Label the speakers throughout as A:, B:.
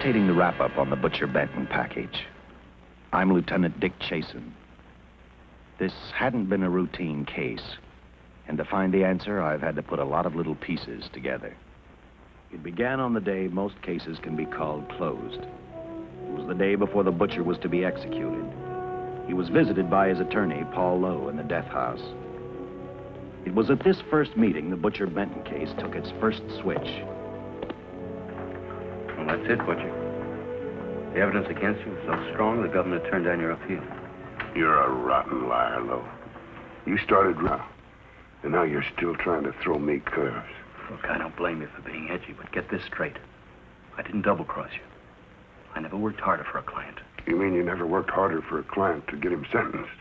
A: dictating the wrap-up on the Butcher Benton package. I'm Lieutenant Dick Chasen. This hadn't been a routine case, and to find the answer, I've had to put a lot of little pieces together. It began on the day most cases can be called closed. It was the day before the butcher was to be executed. He was visited by his attorney, Paul Lowe, in the death house. It was at this first meeting the Butcher Benton case took its first switch.
B: Well, that's it, Butcher. The evidence against you is so strong, the government turned down your appeal.
C: You're a rotten liar, Lowe. You started wrong, and now you're still trying to throw me curves.
B: Look, I don't blame you for being edgy, but get this straight. I didn't double-cross you. I never worked harder for a client.
C: You mean you never worked harder for a client to get him sentenced?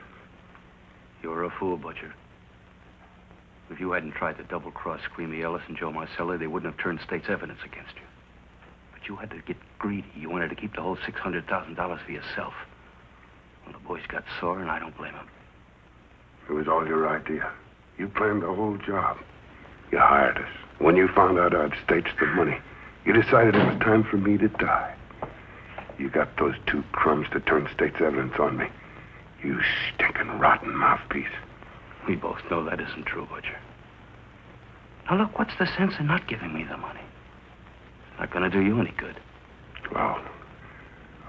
B: You were a fool, Butcher. If you hadn't tried to double-cross Squeamy Ellis and Joe Marcelli, they wouldn't have turned state's evidence against you. But you had to get greedy. You wanted to keep the whole $600,000 for yourself. Well, the boys got sore, and I don't blame them.
C: It was all your idea. You planned the whole job. You hired us. When you found out I'd staged the money, you decided it was time for me to die. You got those two crumbs to turn state's evidence on me. You stinking rotten mouthpiece.
B: We both know that isn't true, Butcher. Now, look, what's the sense in not giving me the money? It's not going to do you any good.
C: Well,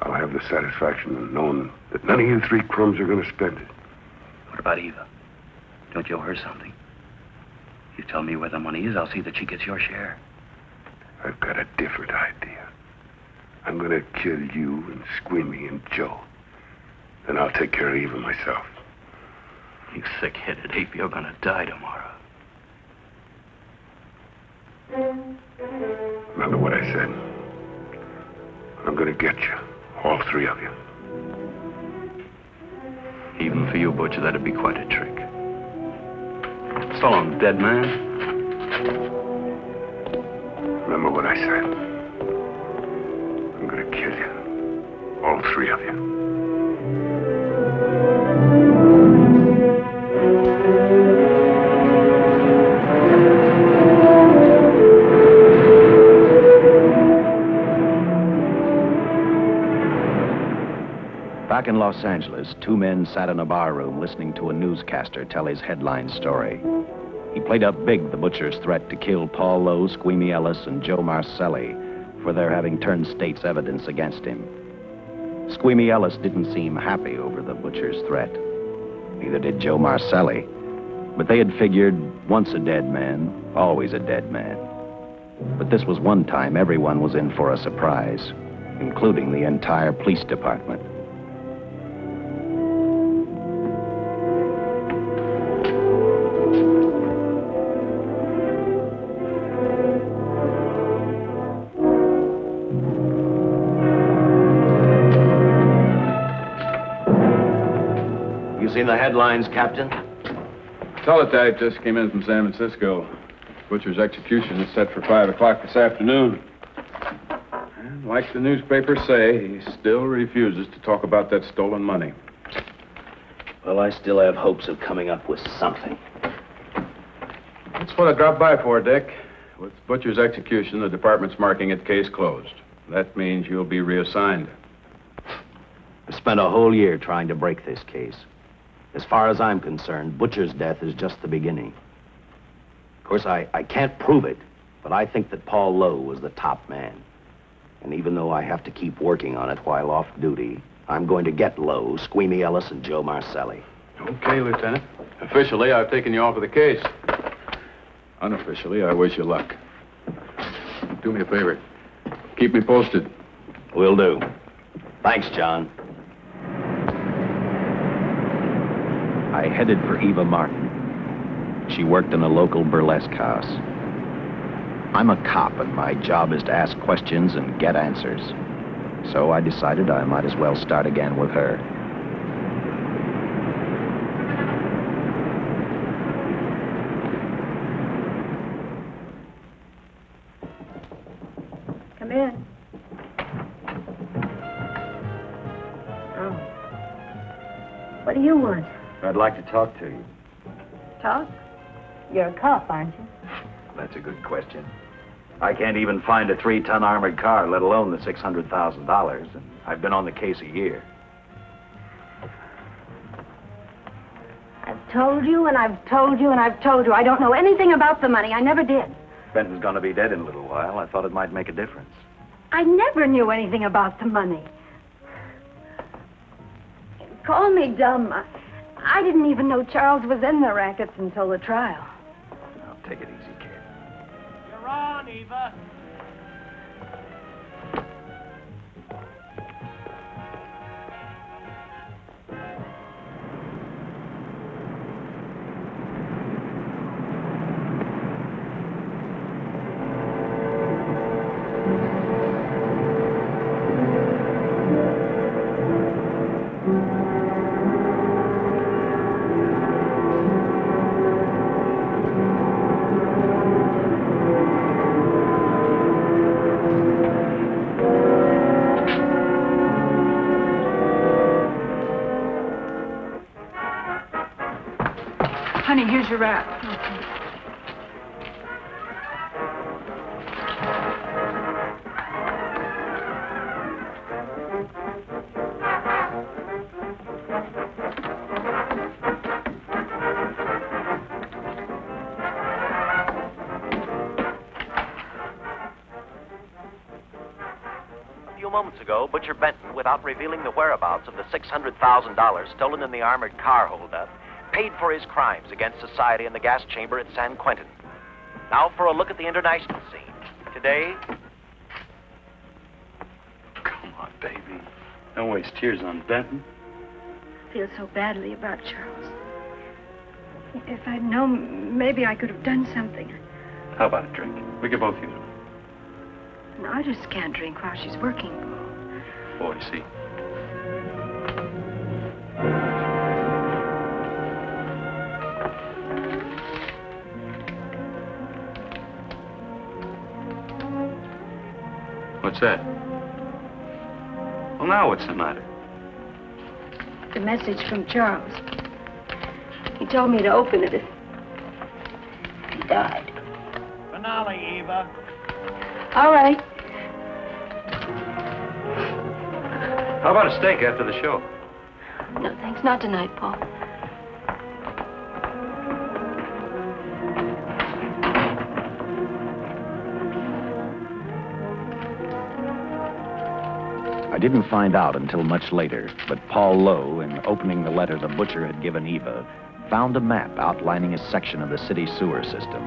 C: I'll have the satisfaction of knowing that none of you three crumbs are going to spend it.
B: What about Eva? Don't you owe her something? You tell me where the money is, I'll see that she gets your share.
C: I've got a different idea. I'm going to kill you and Squeamy and Joe. Then I'll take care of Eva myself.
B: You thick-headed ape, you're going to die tomorrow.
C: Remember what I said. I'm going to get you, all three of you.
B: Even for you, Butcher, that'd be quite a trick. So long, dead man.
C: Remember what I said. I'm going to kill you, all three of you.
A: Back in Los Angeles, two men sat in a bar room listening to a newscaster tell his headline story. He played up big the butcher's threat to kill Paul Lowe, Squeamy Ellis, and Joe Marcelli for their having turned state's evidence against him. Squeamy Ellis didn't seem happy over the butcher's threat. Neither did Joe Marcelli. But they had figured, once a dead man, always a dead man. But this was one time everyone was in for a surprise, including the entire police department.
D: Seen the headlines, Captain?
E: Teletype just came in from San Francisco. Butcher's execution is set for 5 o'clock this afternoon. And like the newspapers say, he still refuses to talk about that stolen money.
D: Well, I still have hopes of coming up with something.
E: That's what I dropped by for, Dick. With Butcher's execution, the department's marking it case closed. That means you'll be reassigned.
A: I spent a whole year trying to break this case. As far as I'm concerned, Butcher's death is just the beginning. Of course, I can't prove it, but I think that Paul Lowe was the top man. And even though I have to keep working on it while off duty, I'm going to get Lowe, Squeamy Ellis, and Joe Marcelli.
E: Okay, Lieutenant. Officially, I've taken you off of the case. Unofficially, I wish you luck. Do me a favor. Keep me posted.
A: Will do. Thanks, John. I headed for Eva Martin. She worked in a local burlesque house. I'm a cop, and my job is to ask questions and get answers. So I decided I might as well start again with her.
F: Come in. Oh. What do you want?
D: I'd like to talk to you.
F: Talk? You're a cop, aren't you?
A: That's a good question. I can't even find a 3-ton armored car, let alone the $600,000. And I've been on the case a year.
F: I've told you and I've told you and I've told you. I don't know anything about the money. I never did.
A: Benton's gonna be dead in a little while. I thought it might make a difference.
F: I never knew anything about the money. Call me dumb. I didn't even know Charles was in the rackets until the trial.
A: Now, take it easy, kid.
G: You're on, Eva.
H: Honey, here's your wrap.
A: A few moments ago, Butcher Benton, without revealing the whereabouts of the $600,000 stolen in the armored car holdup, paid for his crimes against society in the gas chamber at San Quentin. Now for a look at the international scene. Today...
B: Come on, baby. Don't waste tears on Benton.
F: I feel so badly about Charles. If I'd known, maybe I could have done something.
B: How about a drink? We could both use it.
F: No, I just can't drink while she's working.
B: Oh, I see. What's that? Well, now what's the matter?
F: The message from Charles. He told me to open it if he died.
G: Finale, Eva.
F: All right.
B: How about a steak after the show?
F: No, thanks. Not tonight, Paul.
A: I didn't find out until much later, but Paul Lowe, in opening the letter the butcher had given Eva, found a map outlining a section of the city sewer system,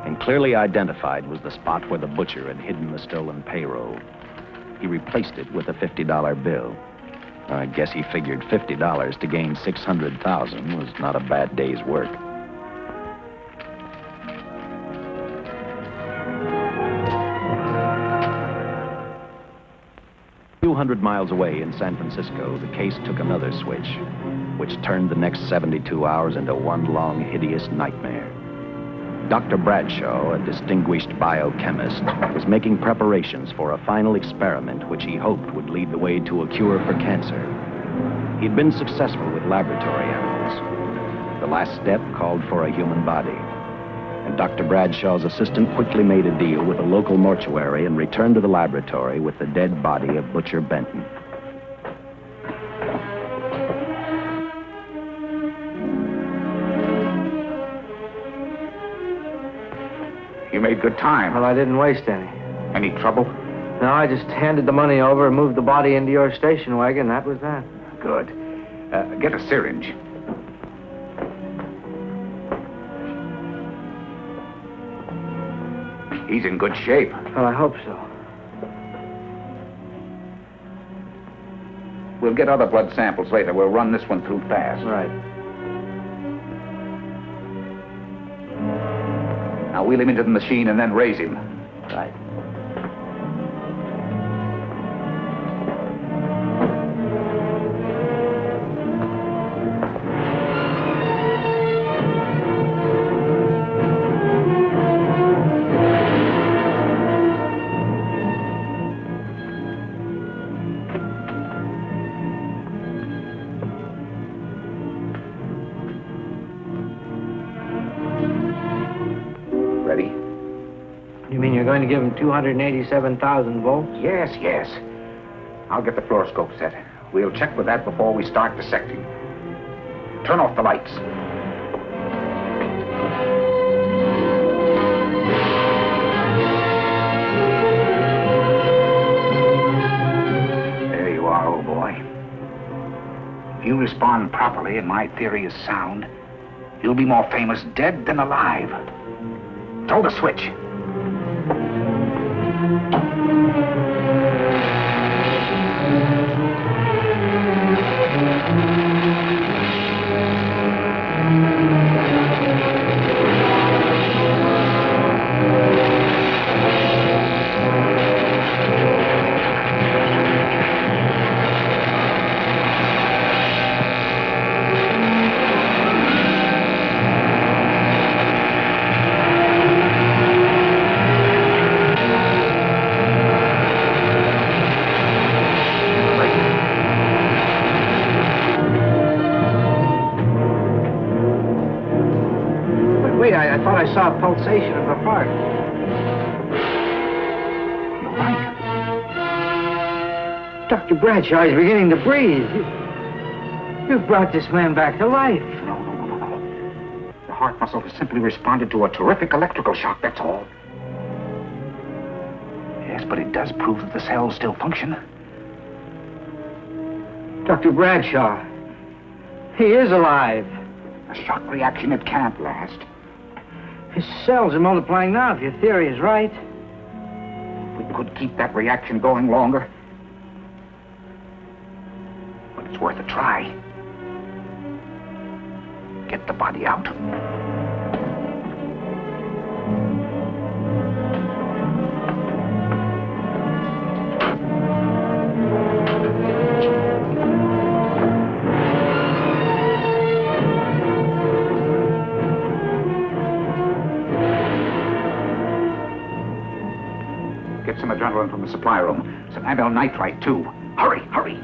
A: and clearly identified was the spot where the butcher had hidden the stolen payroll. He replaced it with a $50 bill. I guess he figured $50 to gain $600,000 was not a bad day's work. A few hundred miles away in San Francisco, the case took another switch, which turned the next 72 hours into one long, hideous nightmare. Dr. Bradshaw, a distinguished biochemist, was making preparations for a final experiment which he hoped would lead the way to a cure for cancer. He'd been successful with laboratory animals. The last step called for a human body. And Dr. Bradshaw's assistant quickly made a deal with a local mortuary and returned to the laboratory with the dead body of Butcher Benton.
I: You made good time.
J: Well, I didn't waste any.
I: Any trouble?
J: No, I just handed the money over and moved the body into your station wagon. That was that.
I: Good. Get a syringe. He's in good shape.
J: Well, I hope so.
I: We'll get other blood samples later. We'll run this one through fast.
J: Right.
I: Now wheel him into the machine and then raise him.
J: Right. You mean you're going to give him 287,000 volts?
I: Yes, yes. I'll get the fluoroscope set. We'll check with that before we start dissecting. Turn off the lights. There you are, old boy. If you respond properly and my theory is sound, you'll be more famous dead than alive. Throw the switch.
J: I thought I saw a pulsation of the heart.
I: You're right.
J: Dr. Bradshaw is beginning to breathe. You've brought this man back to life.
I: No. The heart muscle has simply responded to a terrific electrical shock, that's all. Yes, but it does prove that the cells still function.
J: Dr. Bradshaw, he is alive.
I: A shock reaction, it can't last.
J: His cells are multiplying now, if your theory is right.
I: We could keep that reaction going longer. But it's worth a try. Get the body out. Get some adrenaline from the supply room. Some amyl nitrite, too. Hurry, hurry.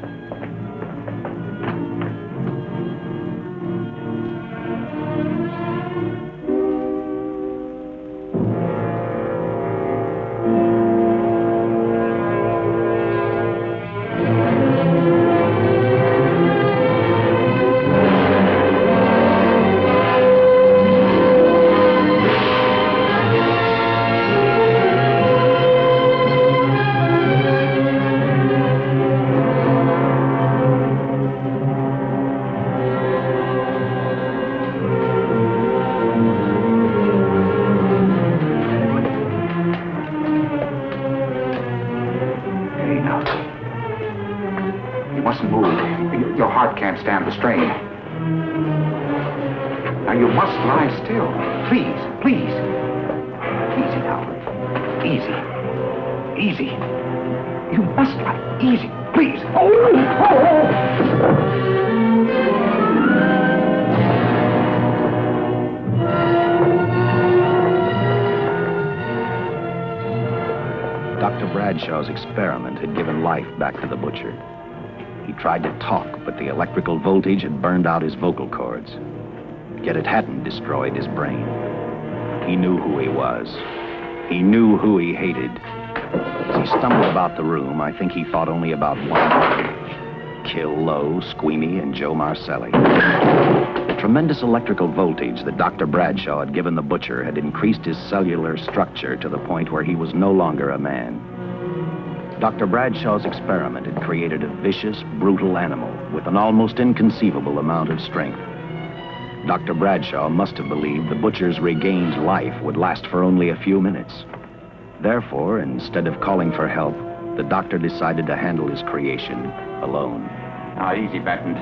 I: Stand the strain. Now you must lie still. Please, please. Easy now. Easy. Easy. You must lie. Easy, please.
A: Dr. Bradshaw's experiment had given life back to the butcher. He tried to talk, but the electrical voltage had burned out his vocal cords. Yet it hadn't destroyed his brain. He knew who he was. He knew who he hated. As he stumbled about the room, I think he thought only about one thing: kill Lowe, Squeamy, and Joe Marcelli. The tremendous electrical voltage that Dr. Bradshaw had given the butcher had increased his cellular structure to the point where he was no longer a man. Dr. Bradshaw's experiment had created a vicious, brutal animal with an almost inconceivable amount of strength. Dr. Bradshaw must have believed the butcher's regained life would last for only a few minutes. Therefore, instead of calling for help, the doctor decided to handle his creation alone.
I: Now, easy, Benton.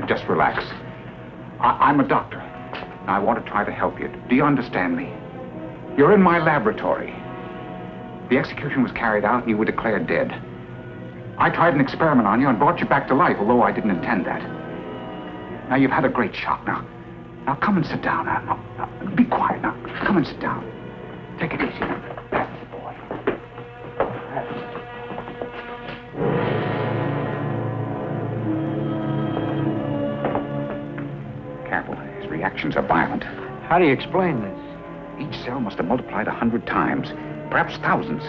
I: Just relax. I'm a doctor. I want to try to help you. Do you understand me? You're in my laboratory. The execution was carried out and you were declared dead. I tried an experiment on you and brought you back to life, although I didn't intend that. Now, you've had a great shock. Now come and sit down. Now, be quiet. Now, come and sit down. Take it easy. That's the boy. Careful. His reactions are violent.
J: How do you explain this?
I: Each cell must have multiplied 100 times. perhaps thousands.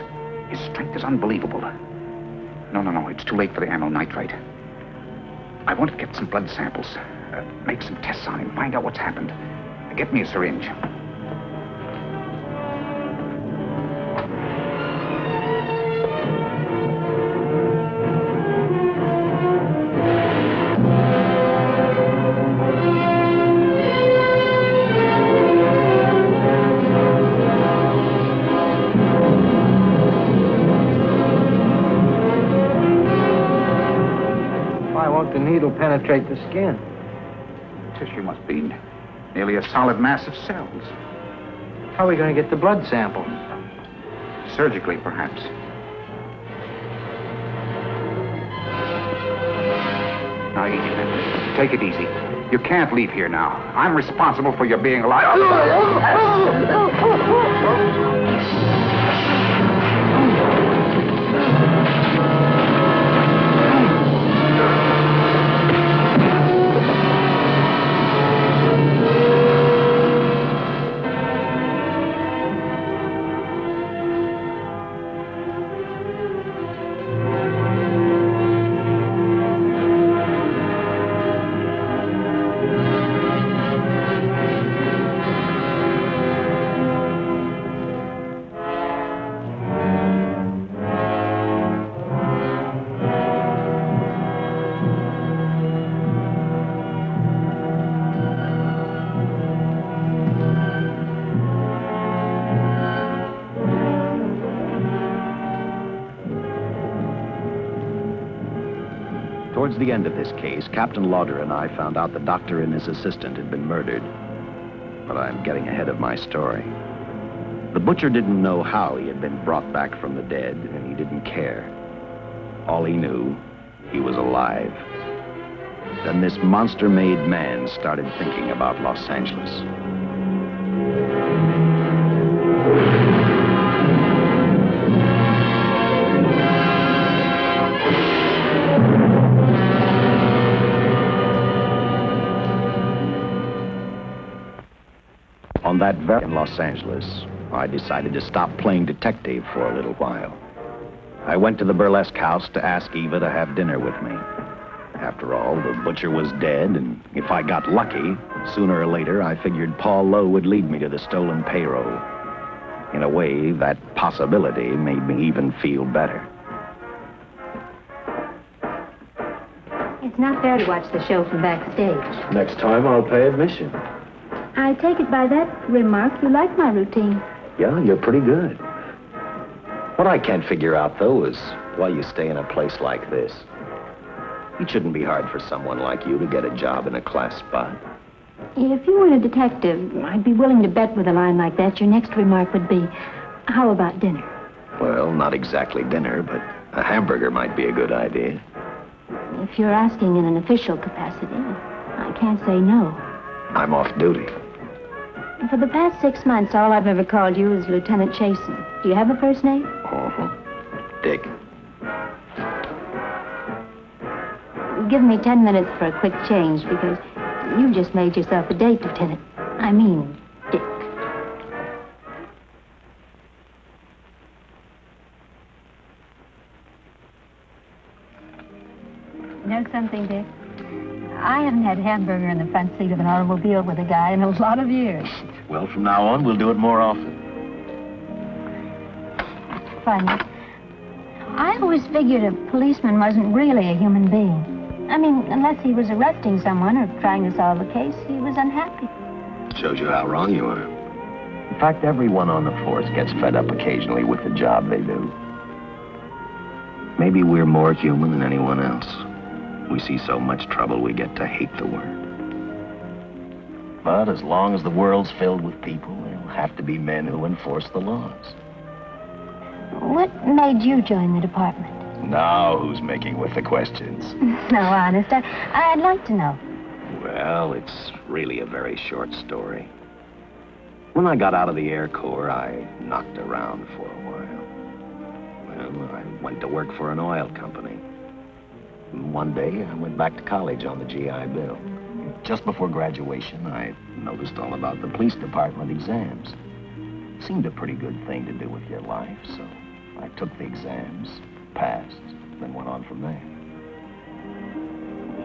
I: His strength is unbelievable. No, it's too late for the amyl nitrite. I want to get some blood samples, make some tests on him, find out what's happened. Get me a syringe.
J: Needle penetrate the skin.
I: The tissue must be nearly a solid mass of cells.
J: How are we going to get the blood sample?
I: Surgically, perhaps. Now, take it easy. You can't leave here now. I'm responsible for your being alive.
A: Towards the end of this case, Captain Lauder and I found out the doctor and his assistant had been murdered. But I'm getting ahead of my story. The butcher didn't know how he had been brought back from the dead, and he didn't care. All he knew, he was alive. Then this monster-made man started thinking about Los Angeles. On that very in Los Angeles, I decided to stop playing detective for a little while. I went to the burlesque house to ask Eva to have dinner with me. After all, the butcher was dead, and if I got lucky, sooner or later, I figured Paul Lowe would lead me to the stolen payroll. In a way, that possibility made me even feel better.
F: It's not fair to watch the show from backstage.
D: Next time, I'll pay admission.
F: I take it by that remark you like my routine.
D: Yeah, you're pretty good. What I can't figure out, though, is why you stay in a place like this. It shouldn't be hard for someone like you to get a job in a class spot.
F: If you were a detective, I'd be willing to bet with a line like that your next remark would be, how about dinner?
A: Well, not exactly dinner, but a hamburger might be a good idea.
F: If you're asking in an official capacity, I can't say no.
A: I'm off duty.
F: For the past 6 months, all I've ever called you is Lieutenant Chasen. Do you have a first name?
A: Dick.
F: Give me 10 minutes for a quick change, because you just made yourself a date, Lieutenant. I mean, Dick. Know something, Dick? I haven't had hamburger in the front seat of an automobile with a guy in a lot of years.
D: Well, from now on, we'll do it more often.
F: Funny. I always figured a policeman wasn't really a human being. I mean, unless he was arresting someone or trying to solve a case, he was unhappy.
D: Shows you how wrong you are.
A: In fact, everyone on the force gets fed up occasionally with the job they do. Maybe we're more human than anyone else. We see so much trouble, we get to hate the word.
D: But as long as the world's filled with people, there'll have to be men who enforce the laws.
F: What made you join the department?
A: Now who's making with the questions?
F: No, honest, I'd like to know.
A: Well, it's really a very short story. When I got out of the Air Corps, I knocked around for a while. Well, I went to work for an oil company. One day, I went back to college on the GI Bill. Just before graduation, I noticed all about the police department exams. Seemed a pretty good thing to do with your life, so I took the exams, passed, then went on from there.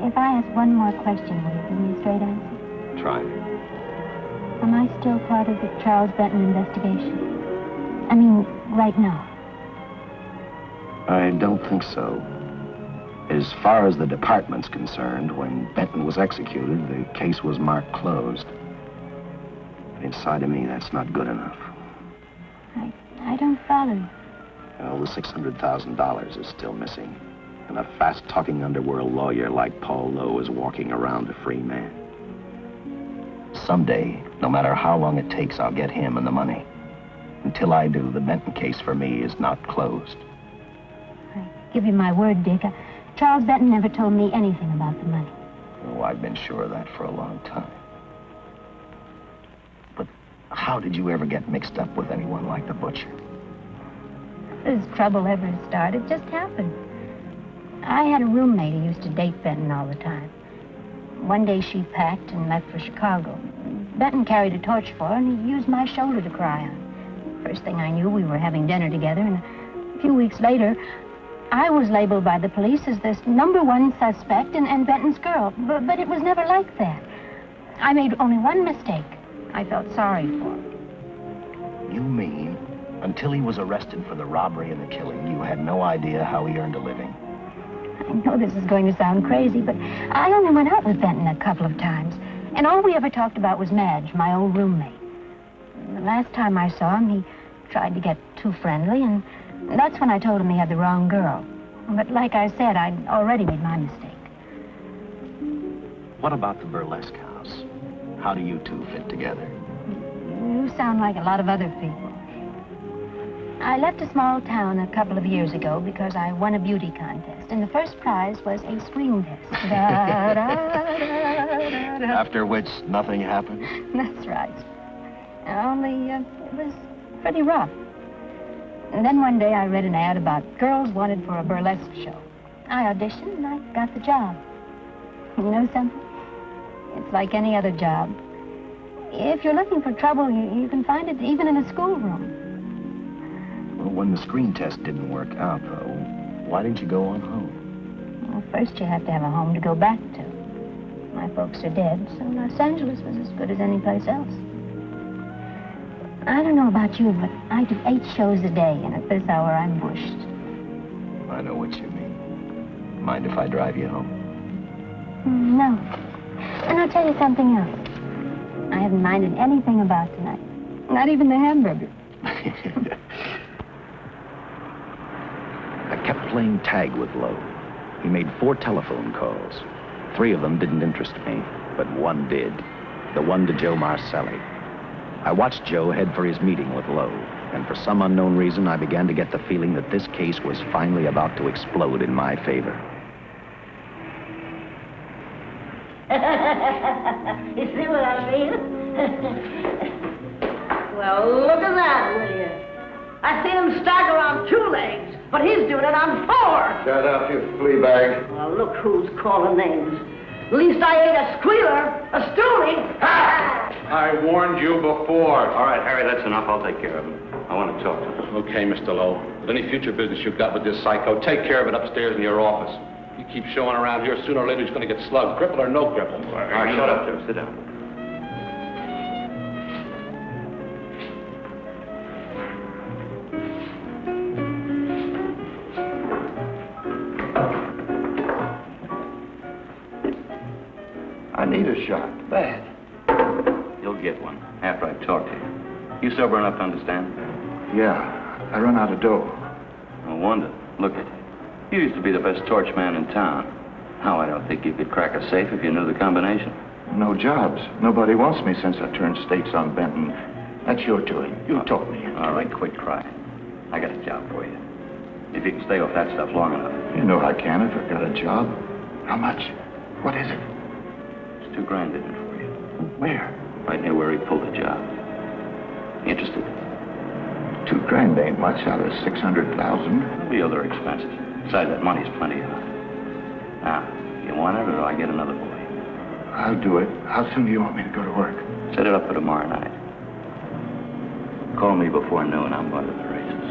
F: If I ask one more question, will you give me a straight answer?
A: Try me.
F: Am I still part of the Charles Benton investigation? I mean, right now.
A: I don't think so. As far as the department's concerned, when Benton was executed, the case was marked closed. But inside of me, that's not good enough.
F: I don't follow you.
A: Well, the $600,000 is still missing. And a fast-talking underworld lawyer like Paul Lowe is walking around a free man. Someday, no matter how long it takes, I'll get him and the money. Until I do, the Benton case for me is not closed.
F: I give you my word, Dick. Charles Benton never told me anything about the money.
A: Oh, I've been sure of that for a long time. But how did you ever get mixed up with anyone like the butcher?
F: This trouble ever started, it just happened. I had a roommate who used to date Benton all the time. One day she packed and left for Chicago. Benton carried a torch for her, and he used my shoulder to cry on. First thing I knew, we were having dinner together, and a few weeks later, I was labeled by the police as this #1 suspect and Benton's girl. But it was never like that. I made only one mistake. I felt sorry for him.
A: You mean, until he was arrested for the robbery and the killing, you had no idea how he earned a living?
F: I know this is going to sound crazy, but I only went out with Benton a couple of times. And all we ever talked about was Madge, my old roommate. The last time I saw him, he tried to get too friendly, and that's when I told him he had the wrong girl. But like I said, I'd already made my mistake.
A: What about the burlesque house? How do you two fit together?
F: You sound like a lot of other people. I left a small town a couple of years ago because I won a beauty contest, and the first prize was a screen test.
A: After which, nothing happened?
F: That's right. Only, it was pretty rough. And then one day I read an ad about girls wanted for a burlesque show. I auditioned and I got the job. You know something? It's like any other job. If you're looking for trouble, you can find it even in a schoolroom.
A: Well, when the screen test didn't work out, though, why didn't you go on home?
F: Well, first you have to have a home to go back to. My folks are dead, so Los Angeles was as good as any place else. I don't know about you, but I do 8 shows a day, and at this hour I'm bushed.
A: I know what you mean. Mind if I drive you home?
F: No. And I'll tell you something else. I haven't minded anything about tonight. Not even the hamburger.
A: I kept playing tag with Lowe. He made 4 telephone calls. 3 of them didn't interest me, but one did. The one to Joe Marcelli. I watched Joe head for his meeting with Lowe, and for some unknown reason, I began to get the feeling that this case was finally about to explode in my favor.
H: You see what I mean? Well, look at that, will you? I see him stagger on 2 legs, but he's doing it on 4.
C: Shut up, you flea bag.
H: Well, look who's calling names. At least I ain't a squealer, a stoolie.
E: I warned you before.
B: All right, Harry, that's enough. I'll take care of him. I want to talk to him.
K: Okay, Mr. Lowe. With any future business you've got with this psycho, take care of it upstairs in your office. You keep showing around here, sooner or later he's going to get slugged, cripple or no cripple.
B: All right, shut up, Joe. Sit down.
C: I need a shot. Bad.
B: You'll get one after I talk to you. You sober enough to understand?
C: Yeah, I run out of dough.
B: No wonder. Look at you. You used to be the best torch man in town. Now I don't think you could crack a safe if you knew the combination.
C: No jobs. Nobody wants me since I turned states on Benton. That's your doing. You told me.
B: All right, quit crying. I got a job for you. If you can stay off that stuff long enough.
C: You know I can if I got a job. How much? What is it?
B: It's $2 grand in it for you.
C: Where?
B: Right near where he pulled the job. Interested?
C: $2 grand ain't much out of 600,000.
B: There'll be other expenses. Besides, that money's plenty of it. Now, you want it or do I get another boy?
C: I'll do it. How soon do you want me to go to work?
B: Set it up for tomorrow night. Call me before noon. I'm going to the races.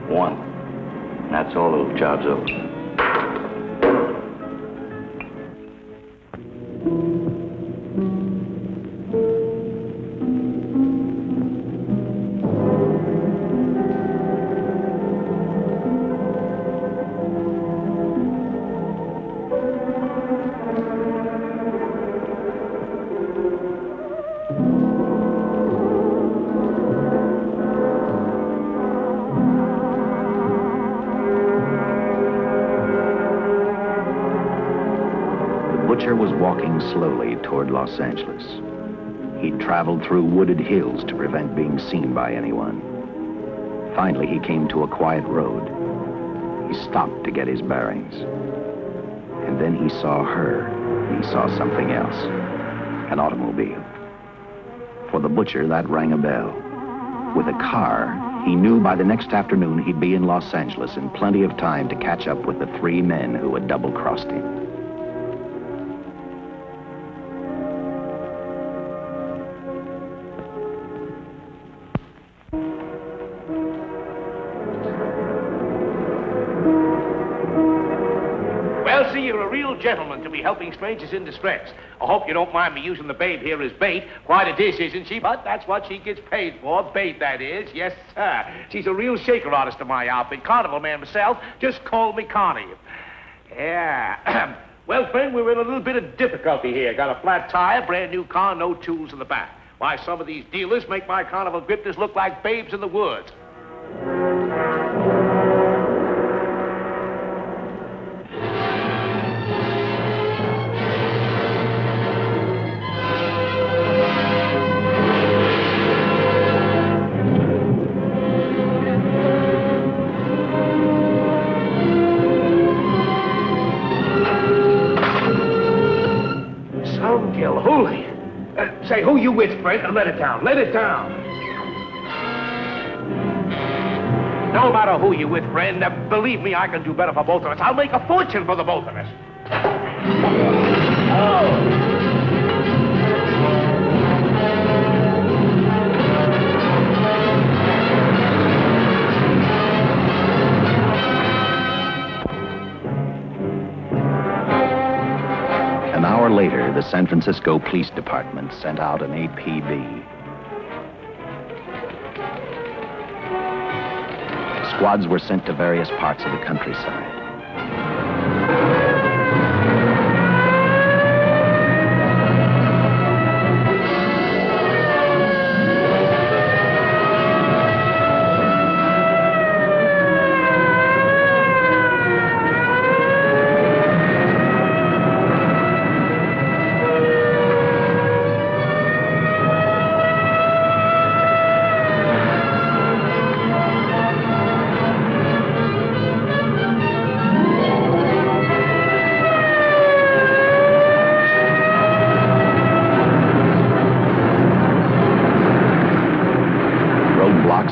B: 1. That's all. The job's over.
A: Butcher was walking slowly toward Los Angeles. He'd traveled through wooded hills to prevent being seen by anyone. Finally, he came to a quiet road. He stopped to get his bearings. And then he saw her. He saw something else. An automobile. For the butcher, that rang a bell. With a car, he knew by the next afternoon he'd be in Los Angeles in plenty of time to catch up with the 3 men who had double-crossed him.
G: Well, see, you're a real gentleman to be helping strangers in distress. I hope you don't mind me using the babe here as bait. Quite a dish, isn't she? But that's what she gets paid for. Bait, that is. Yes, sir. She's a real shaker artist of my outfit. Carnival man myself. Just call me Connie. Yeah. Well, friend, we're in a little bit of difficulty here. Got a flat tire, brand new car, no tools in the back. Why, some of these dealers make my carnival grifters look like babes in the woods. Holy. Say, who you with, friend? Let it down. Let it down. No matter who you with, friend, believe me, I can do better for both of us. I'll make a fortune for the both of us. Oh!
A: An hour later, the San Francisco Police Department sent out an APB. Squads were sent to various parts of the countryside.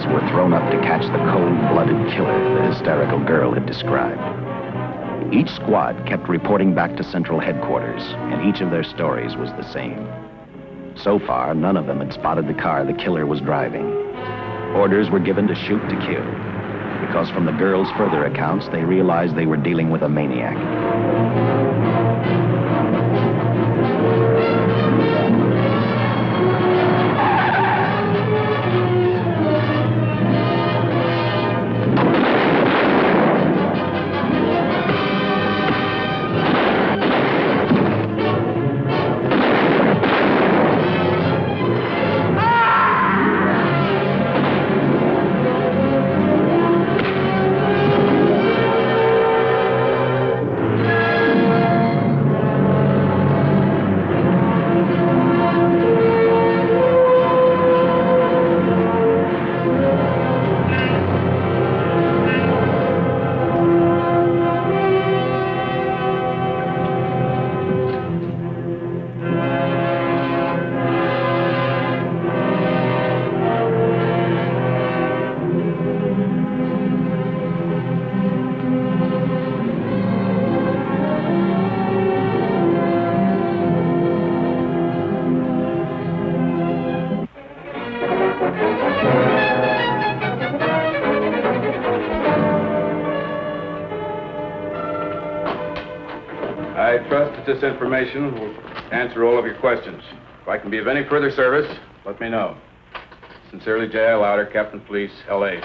A: Were thrown up to catch the cold-blooded killer the hysterical girl had described. Each squad kept reporting back to Central Headquarters, and each of their stories was the same. So far, none of them had spotted the car the killer was driving. Orders were given to shoot to kill, because from the girls' further accounts, they realized they were dealing with a maniac.
E: I trust that this information will answer all of your questions. If I can be of any further service, let me know. Sincerely, J.I. Louder, Captain Police, L.A.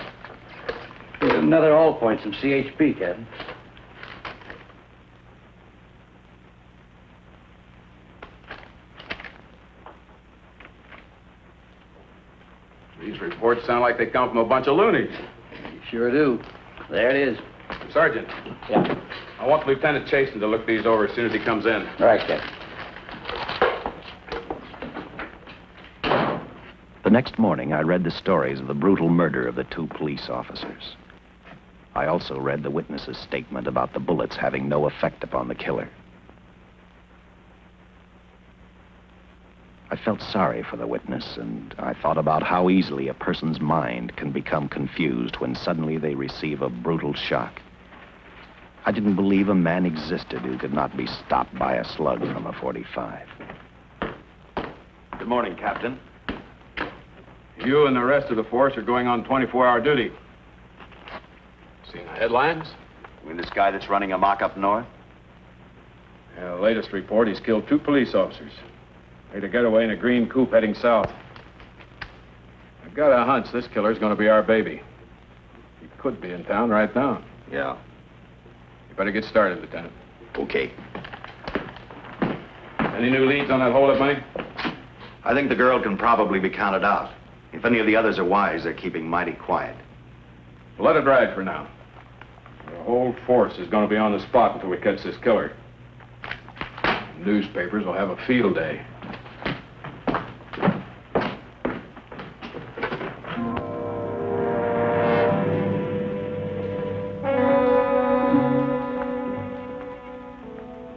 B: Here's another all points from CHP, Captain.
E: These reports sound like they come from a bunch of loonies.
B: You sure do. There it is.
E: Sergeant.
B: Yeah.
E: I want Lieutenant Chasen to look these over as soon as he comes in.
B: All right, Captain.
A: The next morning, I read the stories of the brutal murder of the 2 police officers. I also read the witness's statement about the bullets having no effect upon the killer. I felt sorry for the witness, and I thought about how easily a person's mind can become confused when suddenly they receive a brutal shock. I didn't believe a man existed who could not be stopped by a slug from a .45.
L: Good morning, Captain.
E: You and the rest of the force are going on 24-hour duty.
L: Seen the headlines? You mean this guy that's running amok up north?
E: Yeah, the latest report, he's killed 2 police officers. Made a getaway in a green coupe heading south. I've got a hunch this killer's going to be our baby. He could be in town right now.
L: Yeah.
E: You better get started, Lieutenant.
L: Okay.
E: Any new leads on that hold-up money?
L: I think the girl can probably be counted out. If any of the others are wise, they're keeping mighty quiet.
E: Well, let it ride for now. The whole force is going to be on the spot until we catch this killer. Newspapers will have a field day.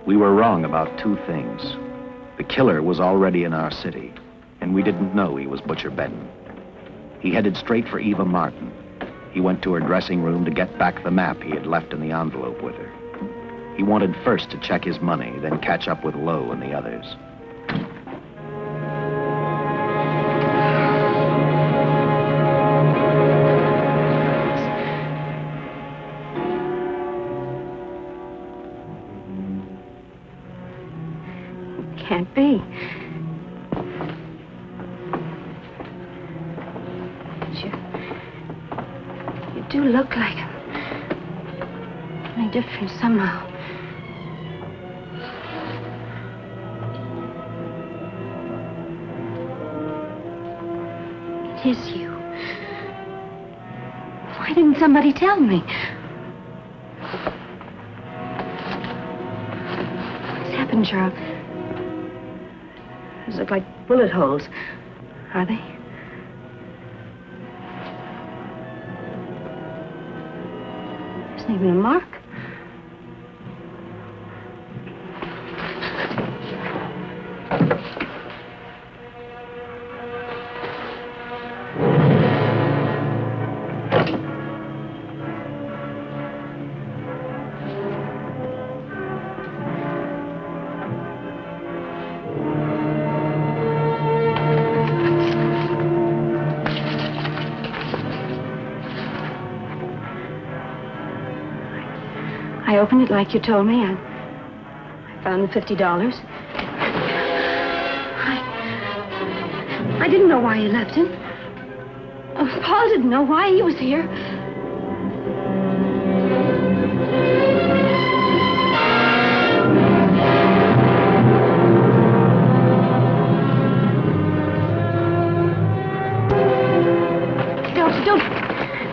A: We were wrong about 2 things. The killer was already in our city, and we didn't know he was Butcher Benton. He headed straight for Eva Martin. He went to her dressing room to get back the map he had left in the envelope with her. He wanted first to check his money, then catch up with Lowe and the others.
F: Can't be. You do look like him. Only different somehow. It is you. Why didn't somebody tell me? What's happened, Charles? Those look like bullet holes. Are they? Isn't even a mark. I opened it like you told me. I found the $50. I didn't know why you left him. Paul didn't know why he was here.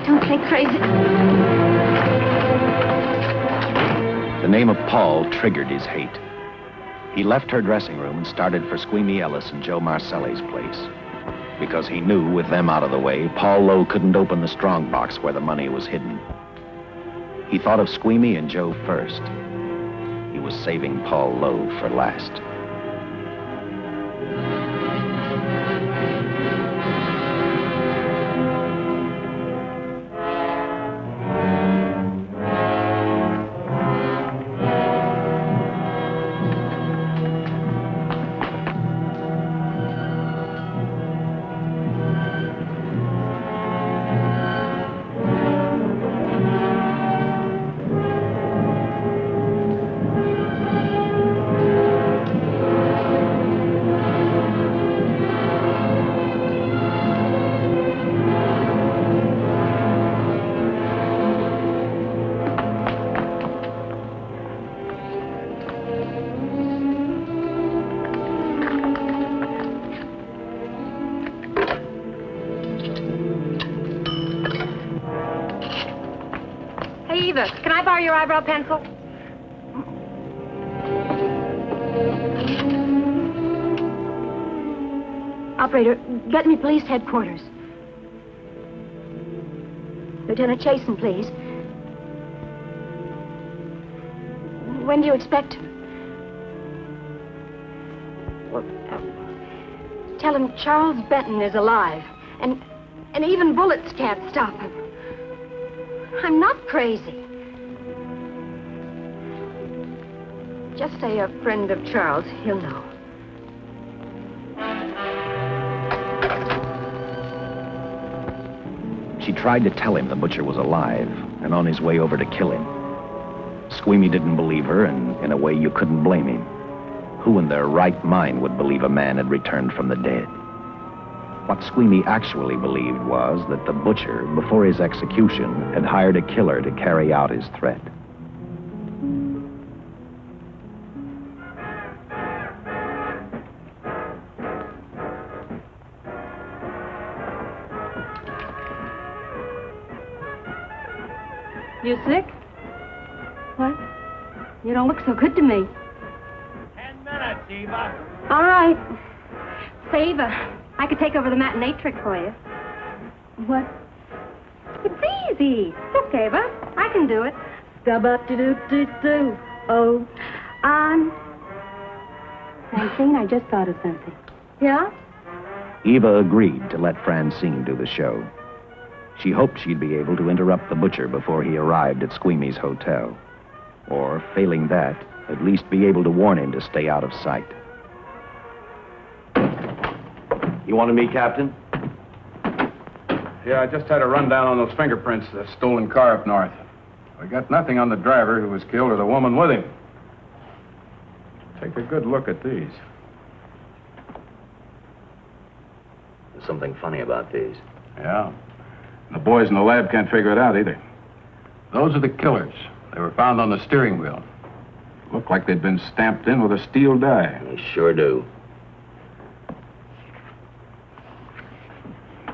F: Don't think crazy.
A: The name of Paul triggered his hate. He left her dressing room and started for Squeamy Ellis and Joe Marcelli's place. Because he knew, with them out of the way, Paul Lowe couldn't open the strong box where the money was hidden. He thought of Squeamy and Joe first. He was saving Paul Lowe for last.
M: Eva, can I borrow your eyebrow pencil?
F: Operator, get me police headquarters. Lieutenant Chasen, please. When do you expect him? Well, tell him Charles Benton is alive, and even bullets can't stop him. I'm not crazy. Just say a friend of Charles. He'll know.
A: She tried to tell him the butcher was alive and on his way over to kill him. Squeamy didn't believe her, and in a way you couldn't blame him. Who in their right mind would believe a man had returned from the dead? What Squeamy actually believed was that the butcher, before his execution, had hired a killer to carry out his threat.
M: You sick? What? You don't look so good to me.
G: 10 minutes, Eva.
M: All right. Say, Eva, I could take over the matinee trick for you. What? It's easy. Look, Eva, I can do it. Scub-up-de-doo-doo-doo. Oh, I'm... Francine, I just thought of something. Yeah?
A: Eva agreed to let Francine do the show. She hoped she'd be able to interrupt the butcher before he arrived at Squeamy's hotel. Or, failing that, at least be able to warn him to stay out of sight.
L: You wanted me, Captain?
E: Yeah, I just had a rundown on those fingerprints, the stolen car up north. We got nothing on the driver who was killed or the woman with him. Take a good look at these.
L: There's something funny about these.
E: Yeah. The boys in the lab can't figure it out either. Those are the killers. They were found on the steering wheel. Looked like they'd been stamped in with a steel die.
L: They sure do.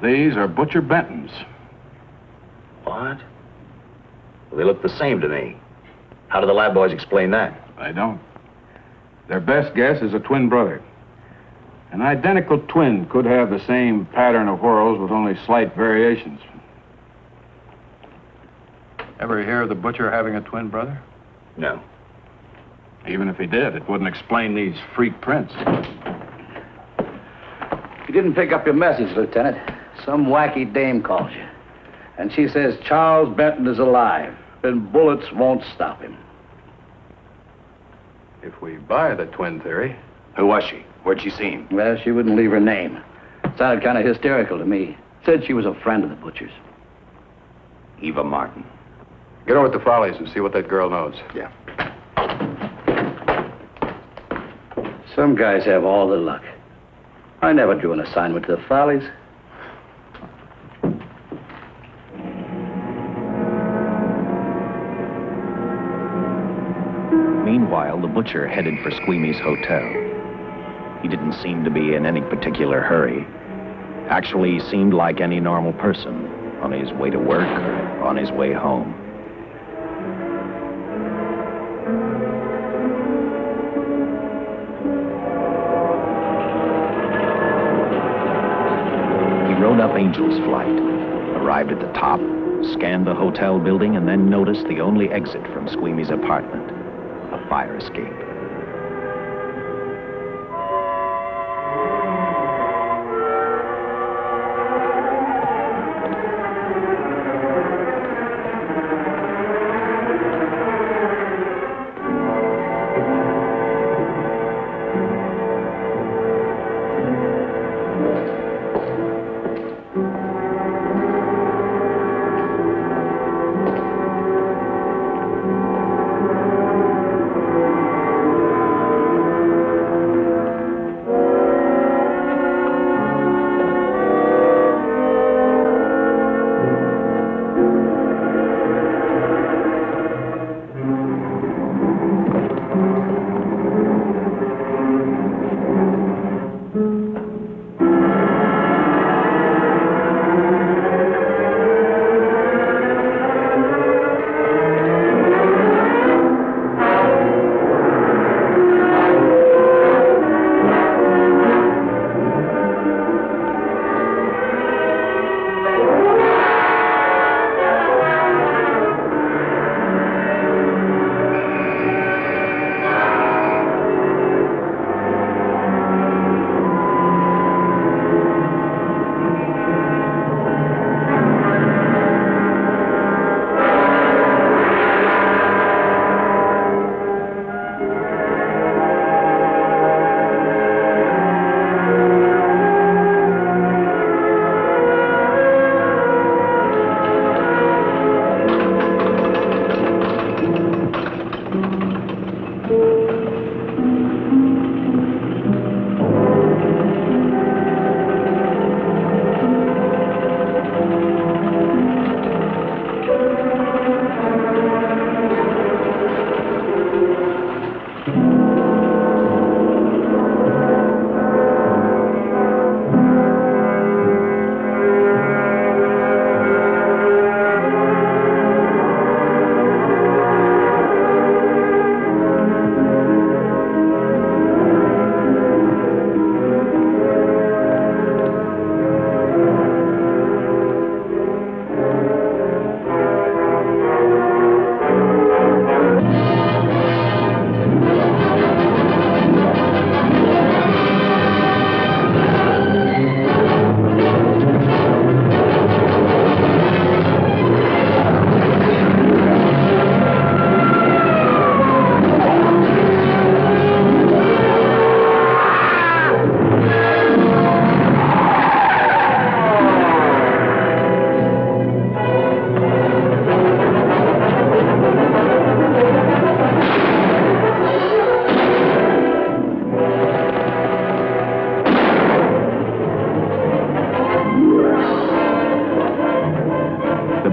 E: These are Butcher Benton's.
L: What? Well, they look the same to me. How do the lab boys explain that?
E: They don't. Their best guess is a twin brother. An identical twin could have the same pattern of whorls with only slight variations. Ever hear of the butcher having a twin brother?
L: No.
E: Even if he did, it wouldn't explain these freak prints.
B: You didn't pick up your message, Lieutenant. Some wacky dame calls you. And she says Charles Benton is alive, and bullets won't stop him.
E: If we buy the twin theory...
L: Who was she? Where'd she see him?
B: Well, she wouldn't leave her name. Sounded kind of hysterical to me. Said she was a friend of the butcher's.
L: Eva Martin.
E: Get over to the Follies and see what that girl knows.
L: Yeah.
B: Some guys have all the luck. I never drew an assignment to the Follies.
A: Meanwhile, the butcher headed for Squeamy's hotel. He didn't seem to be in any particular hurry. Actually, he seemed like any normal person, on his way to work or on his way home. He rode up Angel's Flight, arrived at the top, scanned the hotel building, and then noticed the only exit from Squeamy's apartment, a fire escape.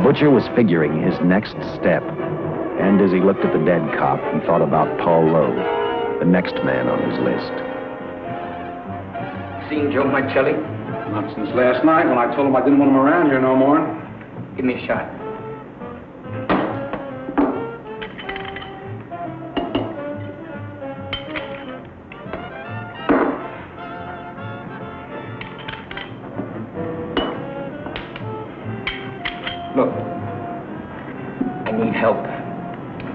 A: butcher was figuring his next step. And as he looked at the dead cop, he thought about Paul Lowe, the next man on his list.
N: Seen Joe Marcelli?
K: Not since last night when I told him I didn't want him around here no more.
N: Give me a shot. Look, I need help.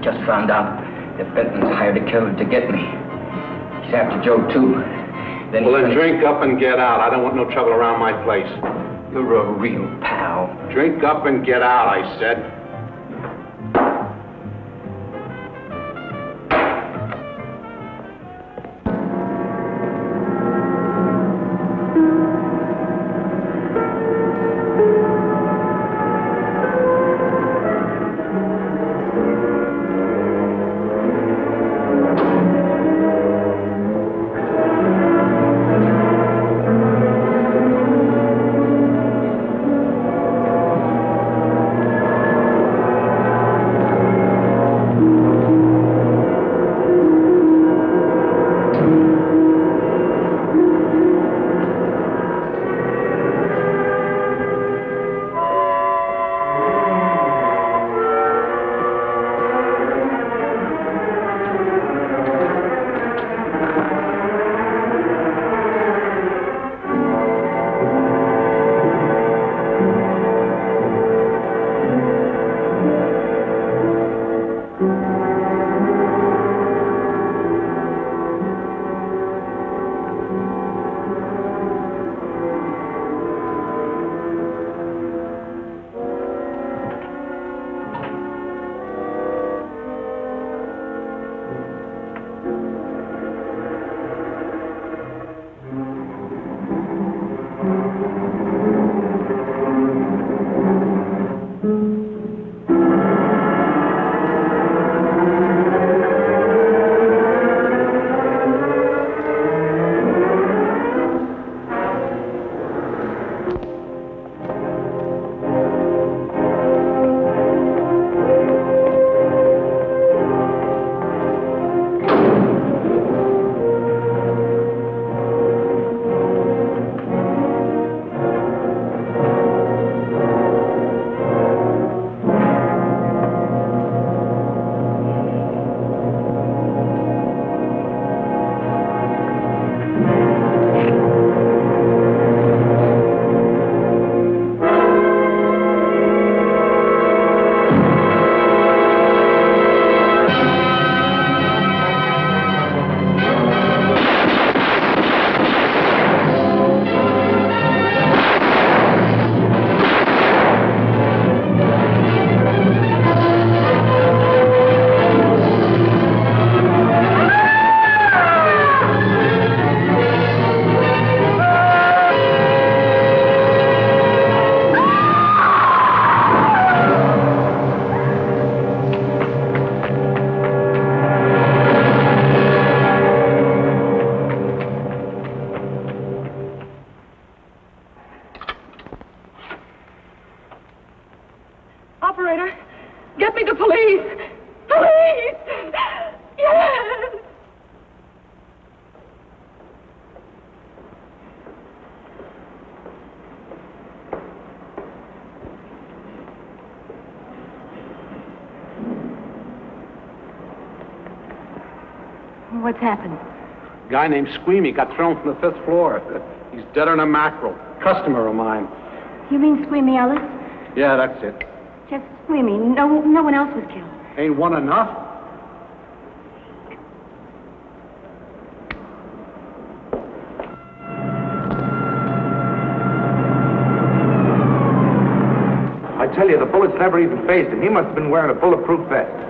N: Just found out that Benton's hired a killer to get me. He's after Joe, too.
K: Then drink up and get out. I don't want no trouble around my place.
N: You're a real pal.
K: Drink up and get out, I said.
F: What's happened?
K: A guy named Squeamy got thrown from the 5th floor. He's dead on a mackerel. Customer of mine.
F: You mean Squeamy Ellis?
K: Yeah, that's it.
F: Just Squeamy. No one else was killed.
K: Ain't one enough?
O: I tell you, the bullets never even phased him. He must have been wearing a bulletproof vest.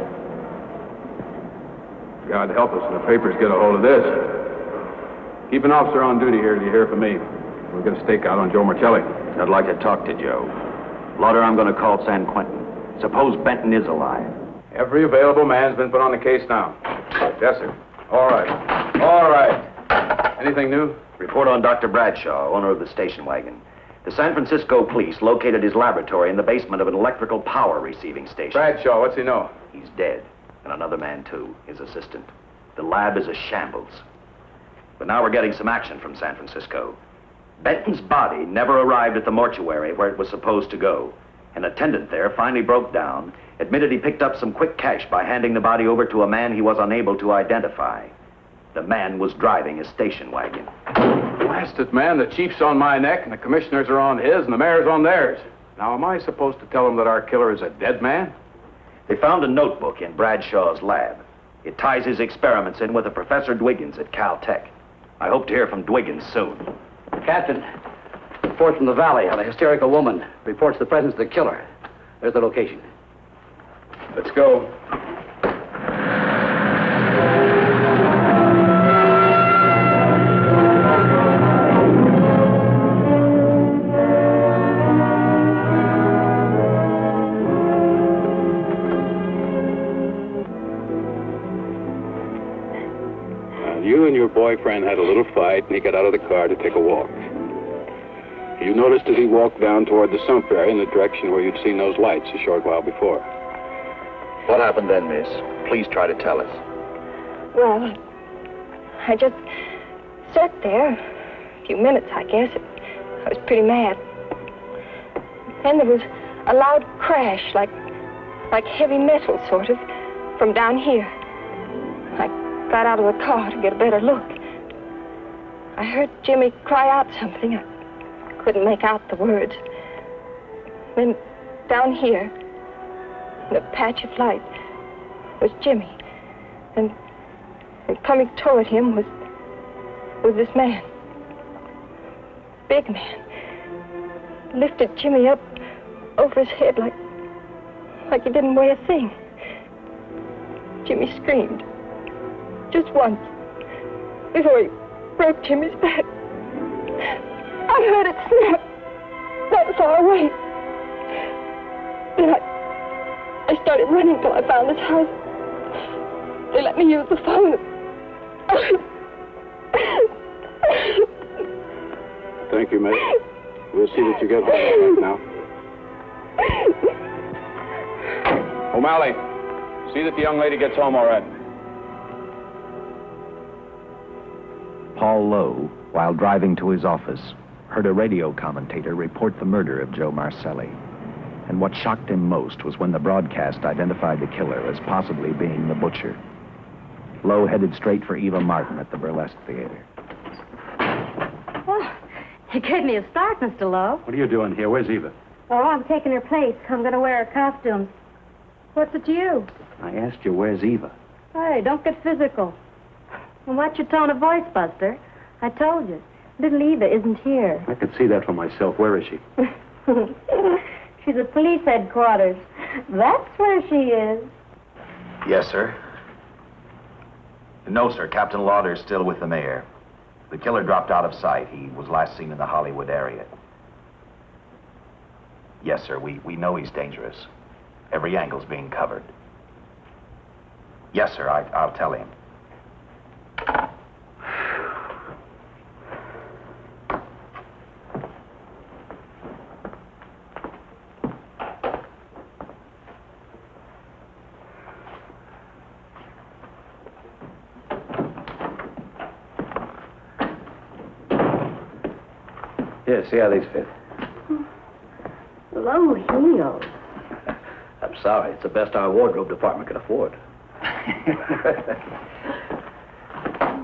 E: God help us when the papers get a hold of this. Keep an officer on duty here till you hear from me. We'll get a stakeout on Joe Marcelli.
A: I'd like to talk to Joe. Lauder, I'm going to call San Quentin. Suppose Benton is alive.
E: Every available man's been put on the case now. Yes, sir. All right. All right. Anything new?
A: Report on Dr. Bradshaw, owner of the station wagon. The San Francisco police located his laboratory in the basement of an electrical power receiving station.
E: Bradshaw, what's he know?
A: He's dead. And another man, too, his assistant. The lab is a shambles. But now we're getting some action from San Francisco. Benton's body never arrived at the mortuary where it was supposed to go. An attendant there finally broke down, admitted he picked up some quick cash by handing the body over to a man he was unable to identify. The man was driving a station wagon.
E: Blasted man, the chief's on my neck, and the commissioners are on his, and the mayor's on theirs. Now, am I supposed to tell them that our killer is a dead man?
A: They found a notebook in Bradshaw's lab. It ties his experiments in with a Professor Dwiggins at Caltech. I hope to hear from Dwiggins soon.
P: Captain, report from the valley on a hysterical woman. Reports the presence of the killer. There's the location.
E: Let's go.
B: You and your boyfriend had a little fight, and he got out of the car to take a walk. You noticed as he walked down toward the sump area in the direction where you'd seen those lights a short while before.
A: What happened then, miss? Please try to tell us.
M: Well, I just sat there a few minutes, I guess. I was pretty mad. Then there was a loud crash, like heavy metal, sort of, from down here. I got out of the car to get a better look. I heard Jimmy cry out something. I couldn't make out the words. Then down here, in a patch of light, was Jimmy. And coming toward him was this man. Big man. Lifted Jimmy up over his head like he didn't weigh a thing. Jimmy screamed. Just once, before he broke Jimmy's back. I heard it snap that far away. Then I started running till I found this house. They let me use the phone.
B: Thank you, mate. We'll see that you get home now.
E: O'Malley, see that the young lady gets home all right.
A: Paul Lowe, while driving to his office, heard a radio commentator report the murder of Joe Marcelli. And what shocked him most was when the broadcast identified the killer as possibly being the butcher. Lowe headed straight for Eva Martin at the Burlesque Theater.
Q: Oh, you gave me a start, Mr. Lowe.
B: What are you doing here? Where's Eva?
Q: Oh, I'm taking her place. I'm going to wear her costume. What's it to you?
B: I asked you, where's Eva?
Q: Hey, don't get physical. And watch your tone of voice, Buster. I told you. Little Eva isn't here.
B: I could see that for myself. Where is she?
Q: She's at police headquarters. That's where she is.
A: Yes, sir. No, sir. Captain Lauder's still with the mayor. The killer dropped out of sight. He was last seen in the Hollywood area. Yes, sir. We know he's dangerous. Every angle's being covered. Yes, sir. I'll tell him.
P: Here, see how these fit.
Q: Low heels.
P: I'm sorry. It's the best our wardrobe department can afford.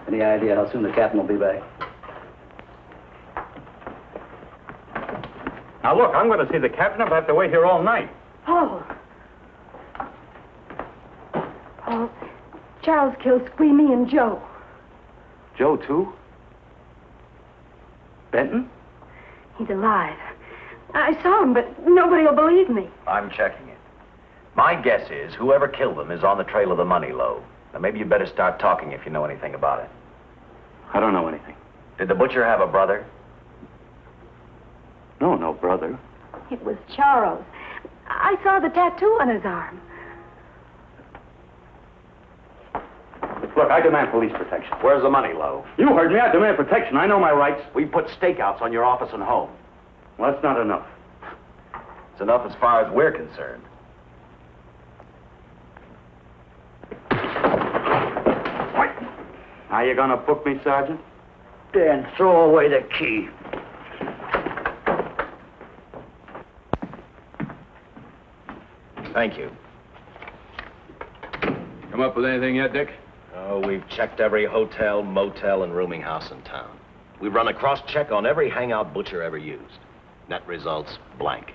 P: Any idea how soon the captain will be back?
O: Now, look, I'm going to see the captain. I'll have to wait here all night.
Q: Paul. Paul, Charles killed Squeamy and Joe.
B: Joe, too? Benton?
Q: He's alive. I saw him, but nobody will believe me.
A: I'm checking it. My guess is whoever killed them is on the trail of the money, Lowe. Now, maybe you better start talking if you know anything about it.
B: I don't know anything.
A: Did the butcher have a brother?
B: No brother.
Q: It was Charles. I saw the tattoo on his arm.
O: Look, I demand police protection.
A: Where's the money, Lowe?
O: You heard me. I demand protection. I know my rights.
A: We put stakeouts on your office and home.
B: Well, that's not enough.
D: It's enough as far as we're concerned.
B: Are you gonna book me, Sergeant?
P: Then throw away the key.
D: Thank you.
E: Come up with anything yet, Dick?
D: Oh, we've checked every hotel, motel, and rooming house in town. We've run a cross-check on every hangout Butcher ever used. Net results, blank.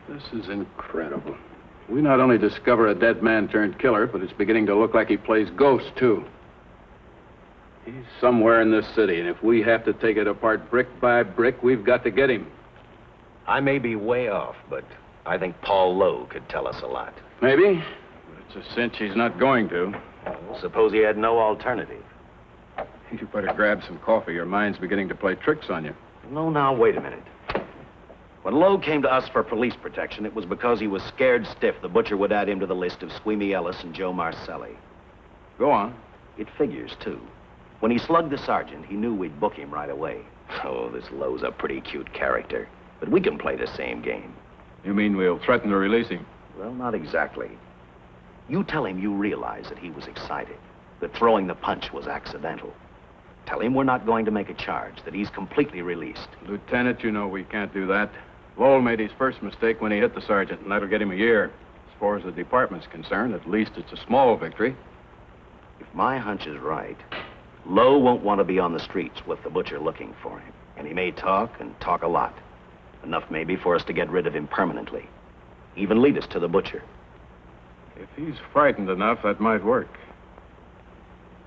E: This is incredible. We not only discover a dead man turned killer, but it's beginning to look like he plays ghost, too. He's somewhere in this city, and if we have to take it apart brick by brick, we've got to get him.
D: I may be way off, but I think Paul Lowe could tell us a lot.
E: Maybe, but it's a cinch he's not going to.
D: Suppose he had no alternative.
E: You better grab some coffee. Your mind's beginning to play tricks on you.
D: No, now, wait a minute. When Lowe came to us for police protection, it was because he was scared stiff the Butcher would add him to the list of Squeamy Ellis and Joe Marcelli.
E: Go on.
D: It figures, too. When he slugged the sergeant, he knew we'd book him right away. Oh, this Lowe's a pretty cute character. But we can play the same game.
E: You mean we'll threaten to release him?
D: Well, not exactly. You tell him you realize that he was excited, that throwing the punch was accidental. Tell him we're not going to make a charge, that he's completely released.
E: Lieutenant, you know we can't do that. Lowell made his first mistake when he hit the sergeant, and that'll get him a year. As far as the department's concerned, at least it's a small victory.
D: If my hunch is right, Lowe won't want to be on the streets with the Butcher looking for him. And he may talk, and talk a lot. Enough maybe for us to get rid of him permanently. Even lead us to the Butcher.
E: If he's frightened enough, that might work.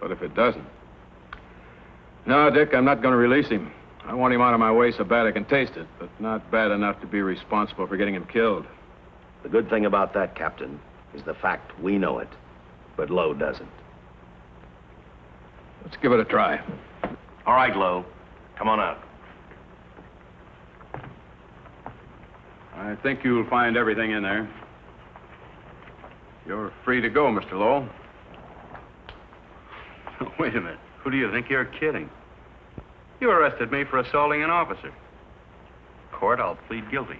E: But if it doesn't... No, Dick, I'm not going to release him. I want him out of my way so bad I can taste it, but not bad enough to be responsible for getting him killed.
D: The good thing about that, Captain, is the fact we know it, but Lowe doesn't.
E: Let's give it a try.
D: All right, Lowe. Come on out.
E: I think you'll find everything in there. You're free to go, Mr. Lowell.
B: Wait a minute. Who do you think you're kidding? You arrested me for assaulting an officer. Court, I'll plead guilty.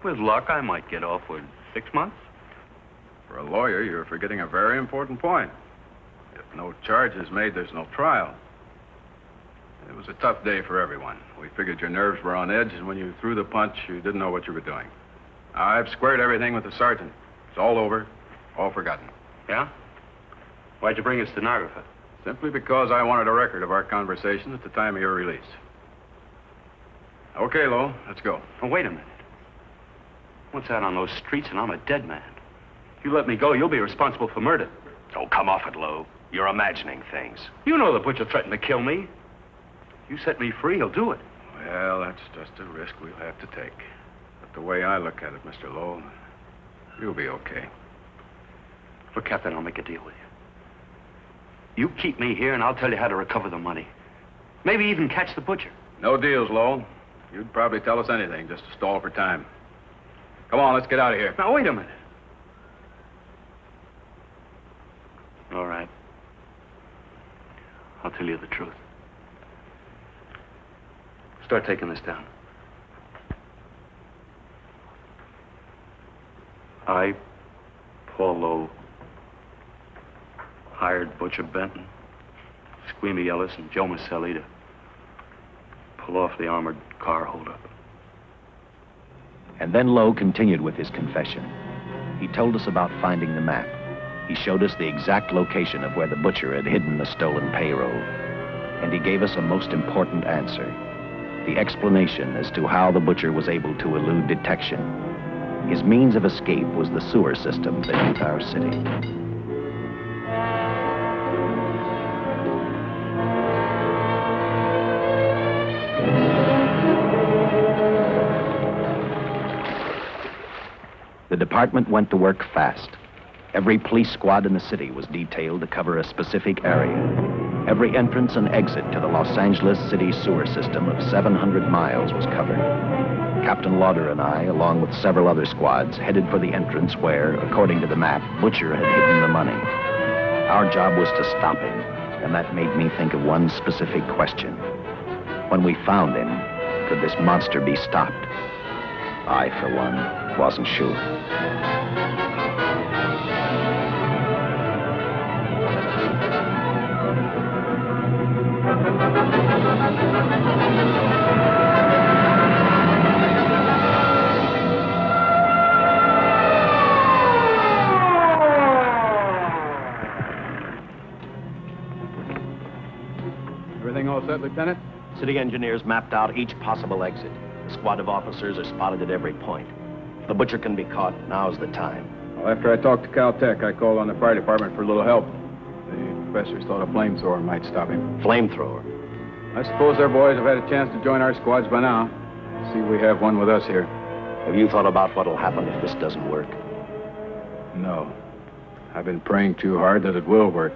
B: With luck, I might get off with 6 months.
E: For a lawyer, you're forgetting a very important point. If no charge is made, there's no trial. It was a tough day for everyone. We figured your nerves were on edge, and when you threw the punch, you didn't know what you were doing. I've squared everything with the sergeant. It's all over, all forgotten.
B: Yeah? Why'd you bring a stenographer?
E: Simply because I wanted a record of our conversation at the time of your release. Okay, Lowe, let's go.
B: Oh, wait a minute. Once out on those streets and I'm a dead man. If you let me go, you'll be responsible for murder.
D: Oh, come off it, Lowe. You're imagining things.
B: You know the Butcher threatened to kill me. If you set me free, he'll do it.
E: Well, that's just a risk we'll have to take. But the way I look at it, Mr. Lowe, you'll be okay.
B: Look, Captain, I'll make a deal with you. You keep me here, and I'll tell you how to recover the money. Maybe even catch the Butcher.
E: No deals, Lowell. You'd probably tell us anything just to stall for time. Come on, let's get out of here.
B: Now, wait a minute. All right. I'll tell you the truth. Start taking this down. I, Paul Lowe, hired Butcher Benton, Squeamy Ellis, and Joe Marcelli to pull off the armored Carr holdup.
A: And then Lowe continued with his confession. He told us about finding the map. He showed us the exact location of where the Butcher had hidden the stolen payroll. And he gave us a most important answer. The explanation as to how the Butcher was able to elude detection. His means of escape was the sewer system beneath our city. The department went to work fast. Every police squad in the city was detailed to cover a specific area. Every entrance and exit to the Los Angeles city sewer system of 700 miles was covered. Captain Lauder and I, along with several other squads, headed for the entrance where, according to the map, Butcher had hidden the money. Our job was to stop him, and that made me think of one specific question. When we found him, could this monster be stopped? I, for one, wasn't sure.
E: Everything all set, Lieutenant?
D: City engineers mapped out each possible exit. A squad of officers are spotted at every point. If the butcher can be caught, now's the time.
E: Well, after I talked to Caltech, I called on the fire department for a little help. The professors thought a flamethrower might stop him.
D: Flamethrower?
E: I suppose our boys have had a chance to join our squads by now. See, we have one with us here.
D: Have you thought about what'll happen if this doesn't work?
E: No. I've been praying too hard that it will work.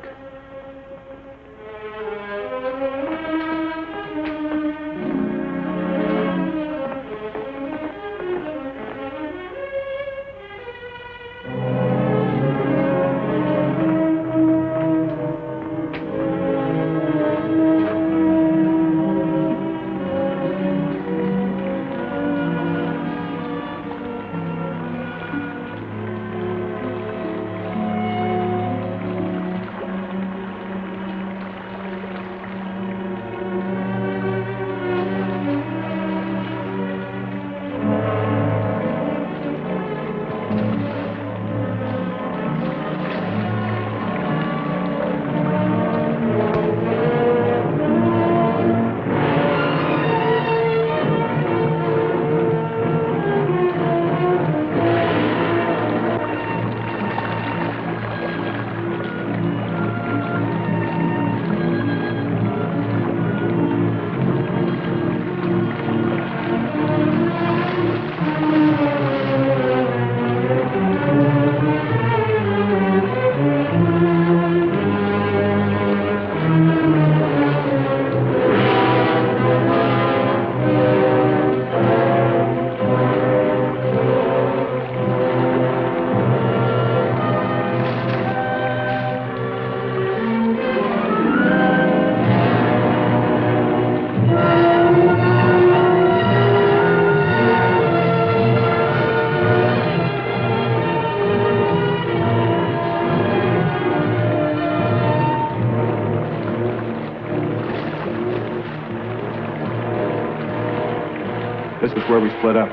E: This is where we split up.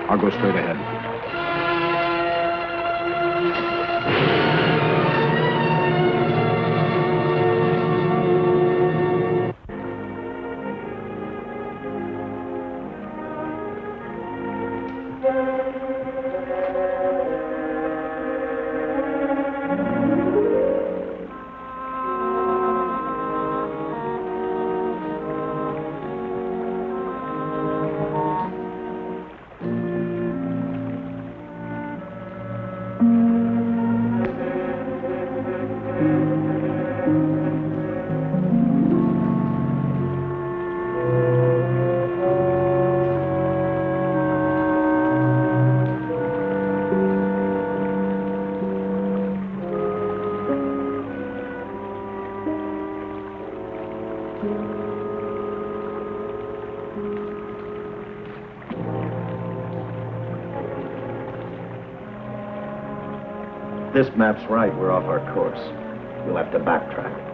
E: I'll go straight ahead.
D: This map's right. We're off our course. We'll have to backtrack.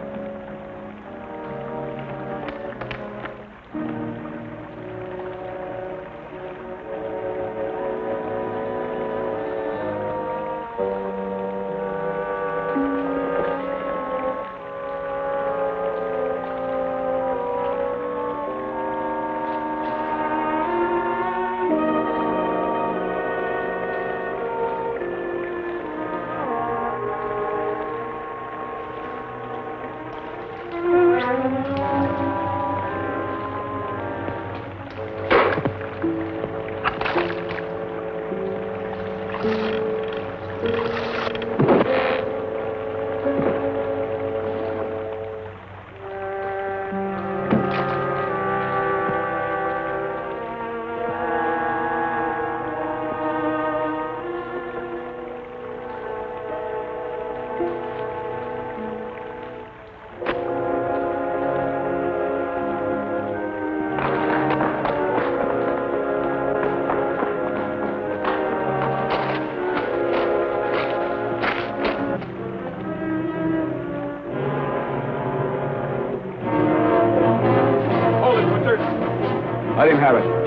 E: have it.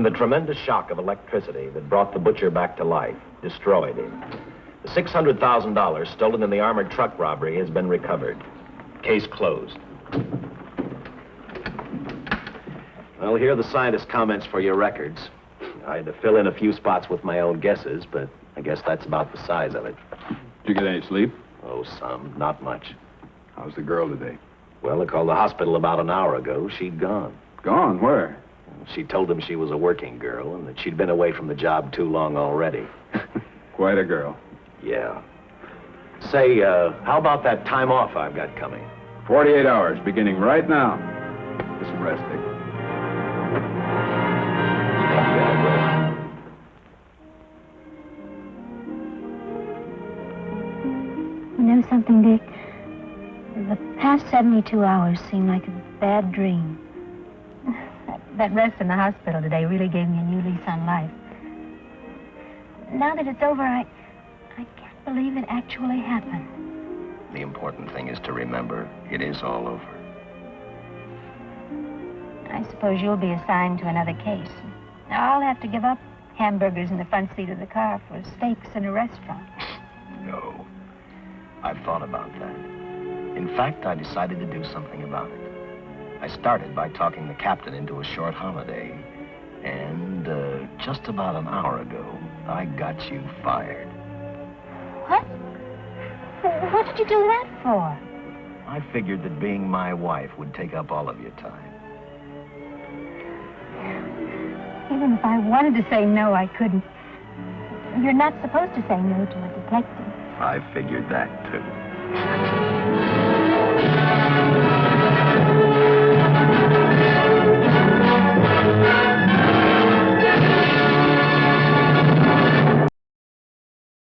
A: The tremendous shock of electricity that brought the butcher back to life destroyed him. The $600,000 stolen in the armored truck robbery has been recovered. Case closed. Well, here are the scientist's comments for your records. I had to fill in a few spots with my own guesses, but I guess that's about the size of it.
E: Did you get any sleep?
A: Oh, some. Not much.
E: How's the girl today?
A: Well, I called the hospital about an hour ago. She'd gone.
E: Gone? Where?
A: She told them she was a working girl and that she'd been away from the job too long already.
E: Quite a girl.
A: Yeah. Say, how about that time off I've got coming?
E: 48 hours, beginning right now. Get some rest, Dick.
F: know something, Dick? The past 72 hours seem like a bad dream. That rest in the hospital today really gave me a new lease on life. Now that it's over, I can't believe it actually happened.
A: The important thing is to remember it is all over.
F: I suppose you'll be assigned to another case. Now, I'll have to give up hamburgers in the front seat of the car for steaks in a restaurant.
A: No. I've thought about that. In fact, I decided to do something about it. I started by talking the captain into a short holiday. And just about an hour ago, I got you fired.
F: What? What did you do that for?
A: I figured that being my wife would take up all of your time.
F: Even if I wanted to say no, I couldn't. You're not supposed to say no to a detective.
A: I figured that, too.